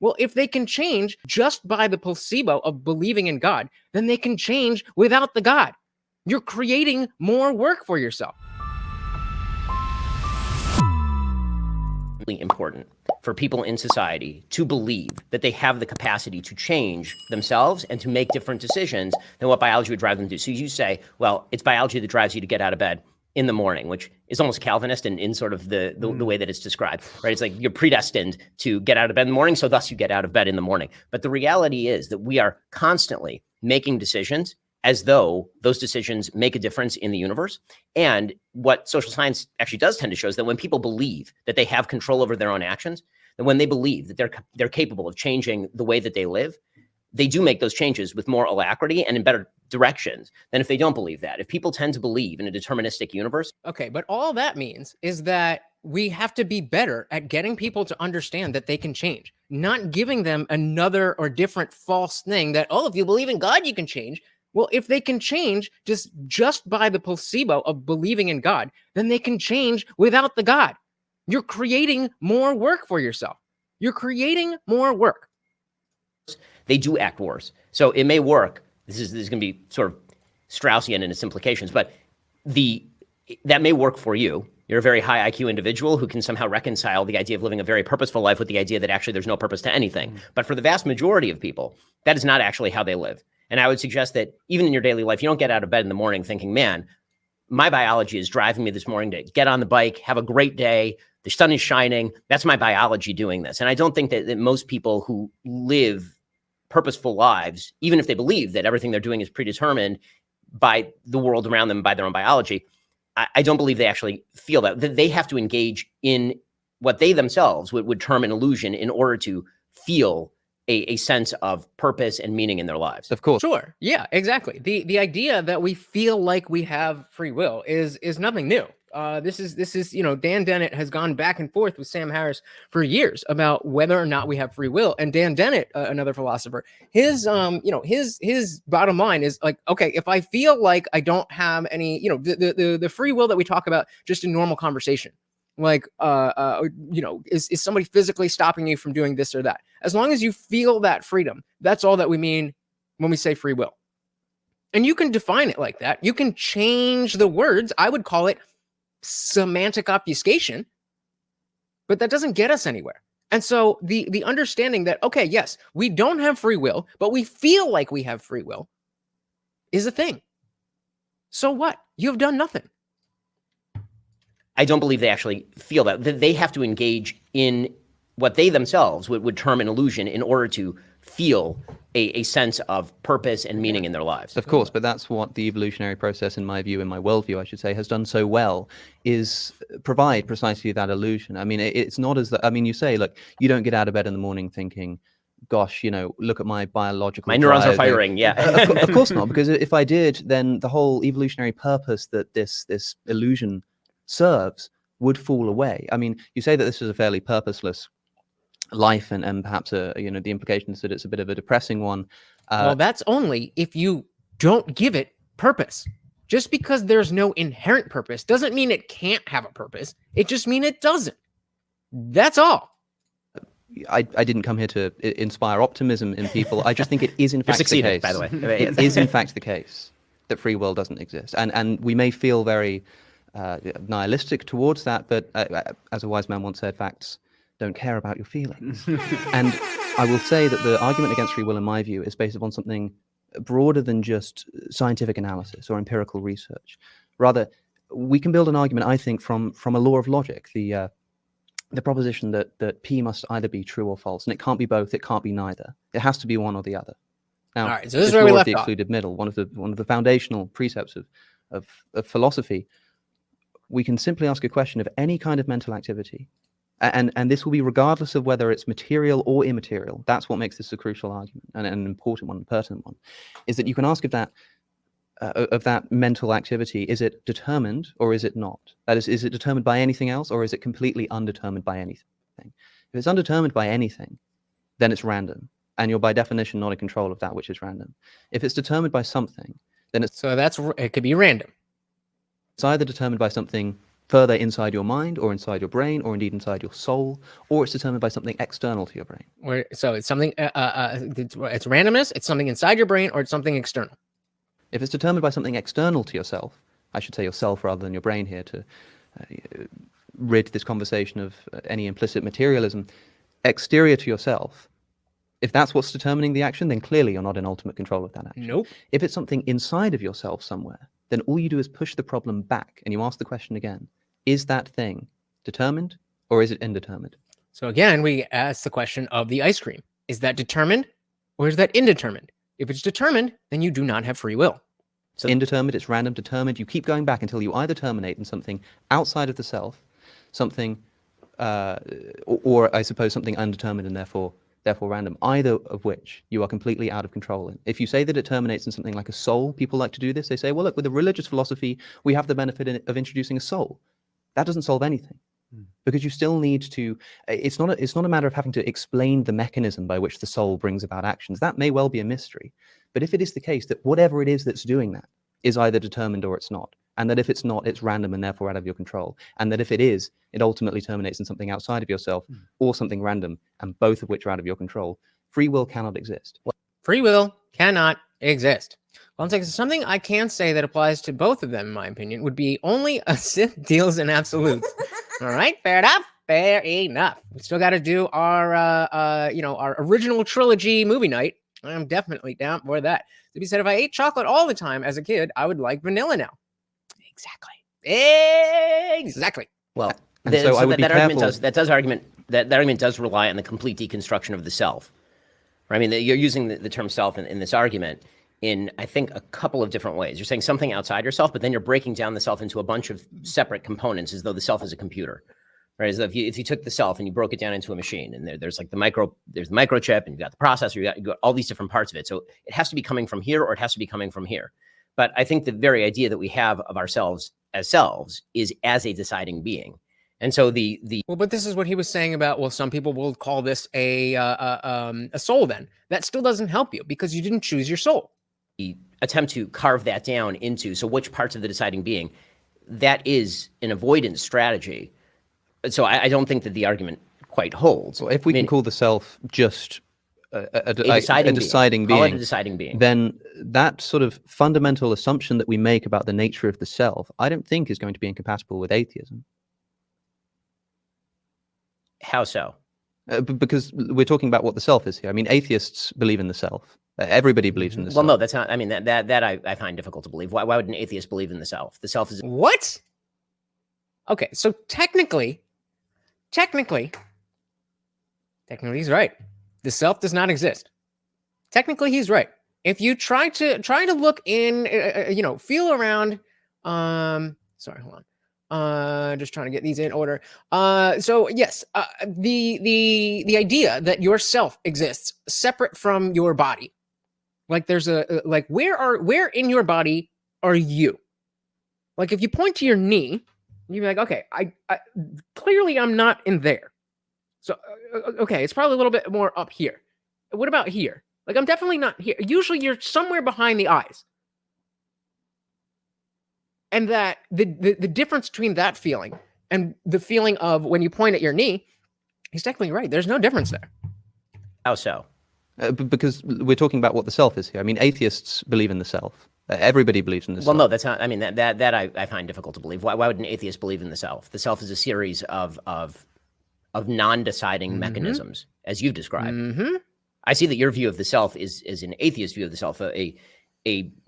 Well, if they can change just by the placebo of believing in God, then they can change without the God. You're creating more work for yourself. Important for people in society to believe that they have the capacity to change themselves and to make different decisions than what biology would drive them to do. So you say, well, it's biology that drives you to get out of bed in the morning, which is almost Calvinist in sort of the way that it's described, right? It's like you're predestined to get out of bed in the morning, so thus you get out of bed in the morning. But the reality is that we are constantly making decisions as though those decisions make a difference in the universe. And what social science actually does tend to show is that when people believe that they have control over their own actions, and when they believe that they're capable of changing the way that they live, they do make those changes with more alacrity and in better directions than if they don't believe that. If people tend to believe in a deterministic universe. Okay, but all that means is that we have to be better at getting people to understand that they can change, not giving them another or different false thing that, oh, if you believe in God, you can change. Well, if they can change just by the placebo of believing in God, then they can change without the God. You're creating more work for yourself. You're creating more work. They do act worse. So it may work. This is going to be sort of Straussian in its implications, but that may work for you. You're a very high IQ individual who can somehow reconcile the idea of living a very purposeful life with the idea that actually there's no purpose to anything. But for the vast majority of people, that is not actually how they live. And I would suggest that even in your daily life, you don't get out of bed in the morning thinking, man, my biology is driving me this morning to get on the bike, have a great day. The sun is shining. That's my biology doing this. And I don't think that most people who live purposeful lives, even if they believe that everything they're doing is predetermined by the world around them, by their own biology, I don't believe they actually feel that. They have to engage in what they themselves would term an illusion in order to feel a sense of purpose and meaning in their lives. Of course. Sure. Yeah, exactly. The idea that we feel like we have free will is nothing new. This is, Dan Dennett has gone back and forth with Sam Harris for years about whether or not we have free will. And Dan Dennett, another philosopher, his bottom line is like, okay, if I feel like I don't have any, the free will that we talk about just in normal conversation, like, is somebody physically stopping you from doing this or that? As long as you feel that freedom, that's all that we mean when we say free will. And you can define it like that. You can change the words. I would call it semantic obfuscation, but that doesn't get us anywhere. And so the understanding that, okay, yes, we don't have free will, but we feel like we have free will is a thing. So what? You've done nothing. I don't believe they actually feel that. They have to engage in what they themselves would term an illusion in order to feel a sense of purpose and meaning in their lives. Of course, but that's what the evolutionary process, in my view, in my worldview, I should say, has done so well, is provide precisely that illusion. I mean, it's not as that, I mean, you say, look, you don't get out of bed in the morning thinking, gosh, look at my biological neurons drive. are firing, yeah. Of course not, because if I did, then the whole evolutionary purpose that this illusion serves would fall away. I mean, you say that this is a fairly purposeless life, and perhaps the implications that it's a bit of a depressing one. Well, that's only if you don't give it purpose. Just because there's no inherent purpose doesn't mean it can't have a purpose. It just means it doesn't. That's all. I didn't come here to inspire optimism in people. I just think it is in fact the case. By the way, it is in fact the case that free will doesn't exist, and we may feel very nihilistic towards that, but as a wise man once said, facts don't care about your feelings. And I will say that the argument against free will, in my view, is based upon something broader than just scientific analysis or empirical research. Rather, we can build an argument, I think, from a law of logic, the proposition that P must either be true or false, and it can't be both, it can't be neither. It has to be one or the other. Now, all right, so this is where we left the off. excluded middle, one of the foundational precepts of philosophy. We can simply ask a question of any kind of mental activity, and this will be regardless of whether it's material or immaterial. That's what makes this a crucial argument, and an important one, a pertinent one, is that you can ask of that mental activity, is it determined or is it not? That is it determined by anything else, or is it completely undetermined by anything? If it's undetermined by anything, then it's random, and you're by definition not in control of that which is random. If it's determined by something, then it could be random. It's either determined by something further inside your mind or inside your brain or indeed inside your soul, or it's determined by something external to your brain. So it's something, it's randomness, it's something inside your brain, or it's something external. If it's determined by something external to yourself, I should say yourself rather than your brain here to rid this conversation of any implicit materialism, exterior to yourself, if that's what's determining the action, then clearly you're not in ultimate control of that action. Nope. If it's something inside of yourself somewhere, then all you do is push the problem back and you ask the question again, is that thing determined or is it indeterminate? So again, we ask the question of the ice cream. Is that determined or is that indeterminate? If it's determined, then you do not have free will. So indeterminate, it's random, determined. You keep going back until you either terminate in something outside of the self, something, or I suppose something undetermined and therefore random, either of which you are completely out of control in. If you say that it terminates in something like a soul, people like to do this. They say, well, look, with a religious philosophy, we have the benefit of introducing a soul. That doesn't solve anything. Because you still need to, it's not a matter of having to explain the mechanism by which the soul brings about actions. That may well be a mystery. But if it is the case that whatever it is that's doing that is either determined or it's not, and that if it's not, it's random and therefore out of your control, and that if it is, it ultimately terminates in something outside of yourself or something random, and both of which are out of your control, free will cannot exist. Free will cannot exist. Well, something I can say that applies to both of them, in my opinion, would be only a Sith deals in absolutes. All right, fair enough. Fair enough. We still got to do our, our original trilogy movie night. I'm definitely down for that. To be said, if I ate chocolate all the time as a kid, I would like vanilla now. Exactly. Well, so I would be careful. That argument does rely on the complete deconstruction of the self. Right? I mean, you're using the term self in this argument in, I think, a couple of different ways. You're saying something outside yourself, but then you're breaking down the self into a bunch of separate components as though the self is a computer. Right? As though if you took the self and you broke it down into a machine, and there's like the microchip, and you got the processor, you got all these different parts of it. So it has to be coming from here, or it has to be coming from here. But I think the very idea that we have of ourselves as selves is as a deciding being. And so well, but this is what he was saying about, well, some people will call this a soul. Then that still doesn't help you because you didn't choose your soul. The attempt to carve that down into, so which parts of the deciding being, that is an avoidance strategy. So I don't think that the argument quite holds. Well, if we can call the self just a deciding being, then that sort of fundamental assumption that we make about the nature of the self, I don't think is going to be incompatible with atheism. How so? Because we're talking about what the self is here. I mean, atheists believe in the self. Everybody believes in the self. Well, no, that's not. I mean, that I find difficult to believe. Why would an atheist believe in the self? The self is what? Okay, so technically, he's right. The self does not exist. Technically, he's right. If you try to look in, feel around. Sorry, hold on. Just trying to get these in order. So yes, the idea that your self exists separate from your body, like there's where in your body are you? Like if you point to your knee, you'd be like, okay, I clearly I'm not in there. So okay, it's probably a little bit more up here. What about here? Like I'm definitely not here. Usually you're somewhere behind the eyes. And that the difference between that feeling and the feeling of when you point at your knee, he's technically right. There's no difference there. How so? Because we're talking about what the self is here. I mean, atheists believe in the self. Everybody believes in the self. Well, no, that's not. I mean, that I find difficult to believe. Why would an atheist believe in the self? The self is a series of non-deciding mechanisms, as you've described. I see that your view of the self is an atheist view of the self, a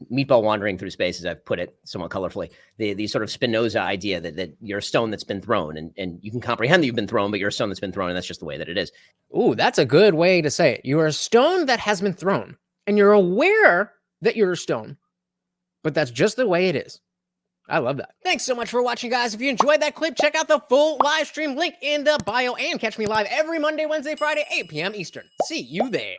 meatball wandering through space, as I've put it somewhat colorfully, the sort of Spinoza idea that you're a stone that's been thrown, and you can comprehend that you've been thrown, but you're a stone that's been thrown, and that's just the way that it is. Ooh, that's a good way to say it. You're a stone that has been thrown, and you're aware that you're a stone, but that's just the way it is. I love that. Thanks so much for watching, guys. If you enjoyed that clip, check out the full live stream link in the bio, and catch me live every Monday, Wednesday, Friday, 8 p.m. Eastern. See you there.